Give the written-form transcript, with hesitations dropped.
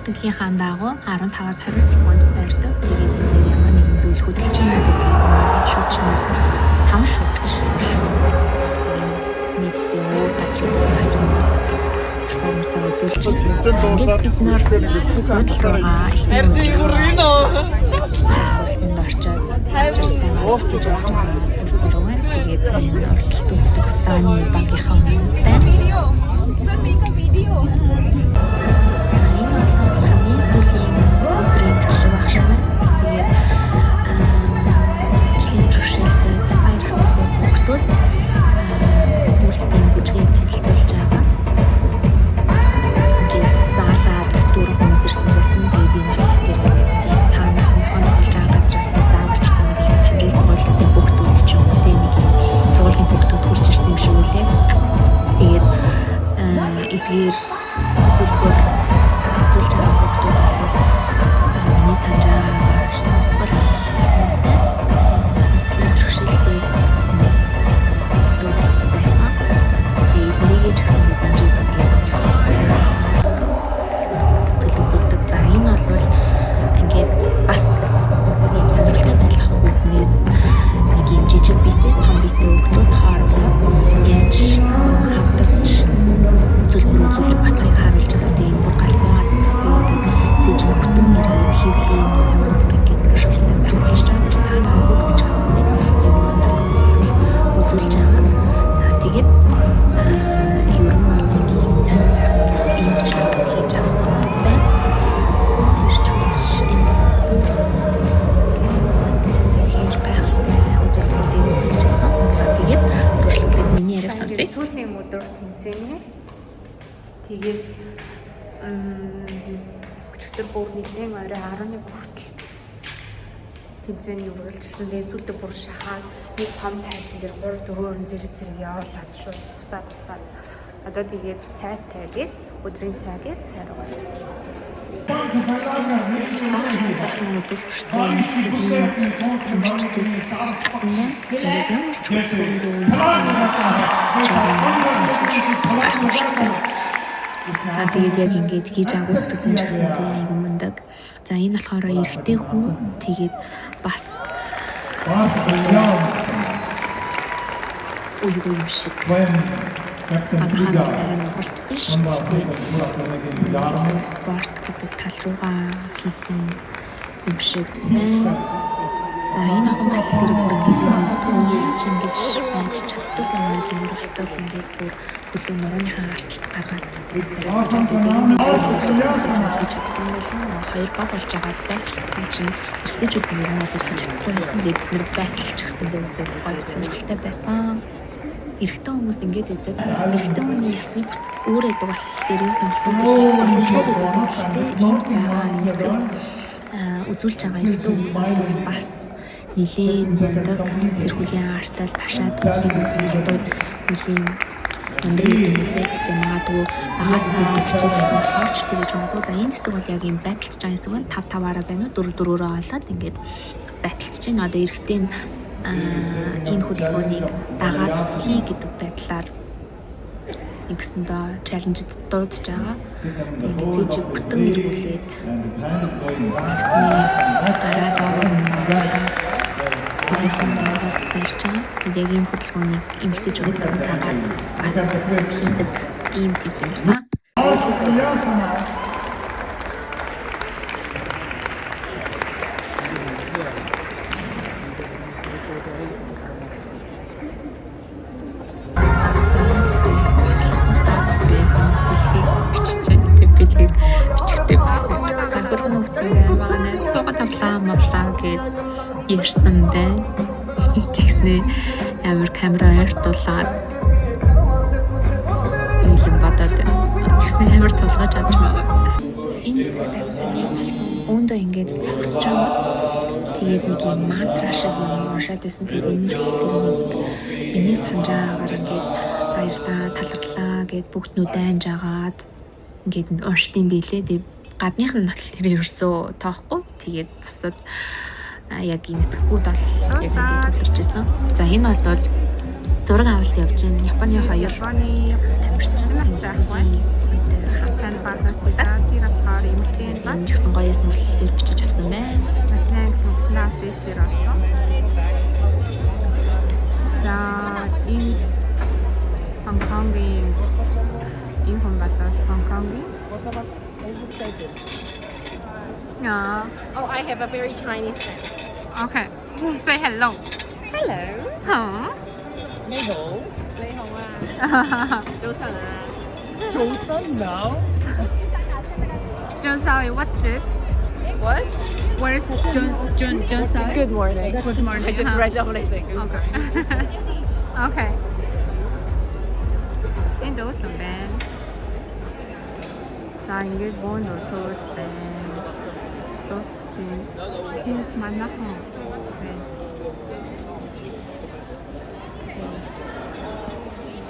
Бэлтгэлийн дагуу 15-аас 20 секунд барьдаг. Тэгээд энэ дээр ямар нэгэн зүйл хөдөлж байгаа гэдгийг шүүгчнэр 5 шүүгч нийтдээ өөр газруудаас перформансаа үзүүлж байгаа. Ингээд бид нар бодлогоо ихний шалгуултанд орчоод ажиглалтаа оцож авч байгаа дүр зураг байна. Тэгээд энэ ортолт Узбекистаны багийнхан байна. Эдгээр зөвлөгөөр үзүүлж байгаа хүүхдүүд бол миний санаж байгаагаар сонсгол сонсголын бэрхшээлтэй хүүхдүүд байсан. Эднийгээ ч гэсэн дэмжиж ингээд сэтгэл үзүүлдэг. За энэ бол ингээд бас ийм сонирхолтой байх хүүхднээс нэг юм жижиг биетэй том биетэй хүүхдүүд хоорондоо яаж хамтарч үзүүлбэр үзүүлж батхыг харуулж байгаа. Тэгээд бүр галзуу азтай зээж бүтэн ирээд хөвлийн юмд ингээд шилдэг байх болж байгаа. Тэр цаана хөгжиж гисэн юм үзүүлж байгаа. За тэгээд ер нь ийм сайн сайхан гэдэг ийм бичлэг хийж авсан байна. Ирч хүч энэ зүйл хийж байхтай үзүүлбэрүүдийг үзүүлж байсан. За тэгээд өргөжлүүлээд миний яриаг сонсъё. Сүүлийн өдөр тэмцээнэ. Тэгээд өчигдөр бүр нэгэн орой 11 хүртэл тэмцээний үргэлжилсэн. Тэгээд сүүлдээ бүр шахаад нэг том тайзан дээр 3-4 зэрэг явуулаад шууд бусаад одоо тэгээд цай тайгээд өдрийн цайгээд цай руу гаргаж сайхан үзүүлбэртэй тамирчдыг хэлсэн байна. Тэгээд ямар ч үгүй тэгээд яг ингэж хийж агуулдаг юм гэсэнтэй айгу мундаг. За энэ болохоор эрэгтэй хүн тэгээд бас үгүй юм шиг анхаарал нухалт биш. Тэгээд спорт гэдэг тал руугаа хийсэн юм шиг байна. За энэ охин болохоор бүр ингэж ингэж байж чаддаг байна гэх юм болтол ингээд бүр хөлөө нурууныхаа арталт гаргаад яасан гэдэг юм хийж чаддаг юм байна. Хоёр баг болж байгаа байтлцсан чинь эргэжүүд нь юм бол хийж чадахгүй байсан. Тэгээд бид нэр байталч гэсэндээ үзээд гоё сонирхолтой байсан. Эрэгтэй хүмүүс ингэж идэг. Эрэгтэй хүний ясны бүтц өөр байдаг болохоор сонирхолтой боломжтой гэдэг. Гэхдээ энд байгаа нэг үзүүлж байгаа эрэгтэй хүмүүс бас нилийн мундаг тэр хүлийн артал ташаад өдрийн сонирхолтууд нилийн мундаг юм үлээд гэдэг магадгүй багасаа хичээлсэн болохоор ч тэгэж магадгүй. За энэ хэсэг бол яг юм байталж байгаа хэсэг байна. 5-5-аараа байна уу 4-4-өрөө олоод ингээд байталж чинь одоо эрэгтэй энэ хөдөлгөөнийг дагаад хий гэдэг байдлаар нэгсэндээ чаленжид дуудаж байгаа. Тэгээд ингээд зээжиг бүтэн эргүүлээд тэгснээ гараа доогоо барьж байгаа. Тэгээд яг энэ хөдөлгөөнийг эмэгтэйч хүмүүс дагаад бас хийдэг ийм тэмцээн байна. Ярьсан байна. Тэгснээ амар камера ойртуулаад юм бодоод тэгснээ амар тулгаж авч байгаа. Энэ хэсэгт авсан юм болсон. Өөндөө ингээд зогсож байгаа. Тэгээд нэг юм мантра шиг юм уншаад байсан. Тэгээд энэ болохоор нэг миний санаж байгаагаар ингээд баярлаа, таларлаа гэд бүгднүү дайнж агаад ингээд уншдсан билээ. Тэгээд гадных нь нотол тэр ерөөсөө тоохгүй. Тэгээд босоод яг энэ тэтгэхүүд бол яг энэ тулгарч ирсэн. За энэ бол зураг авалт явж байна. Японы хоёр Японы тамирчин хамтан багтсан тэр болохоор эмэгтэй бас ч гэсэн гоё сонголт дээр бичиж авсан байна. Насны хөгжнөөс иш дээр орсон. За энэ Хонконгийн энэ хүн болоо Хонконгийн Yeah. Oh, I have a very Chinese friend. Okay. Say hello. Hello. Huh? 你好，你好啊，早晨啊。早晨 now。 John Sally, what's this? What? Where's John Sally? Good morning. Good morning. I just huh? read up when I said good Okay. morning. Okay. Энэ дүүтэн байна. За ингээд бөөнд өсөд байна. Дуусчих чинь. Тэнд манайхан байна.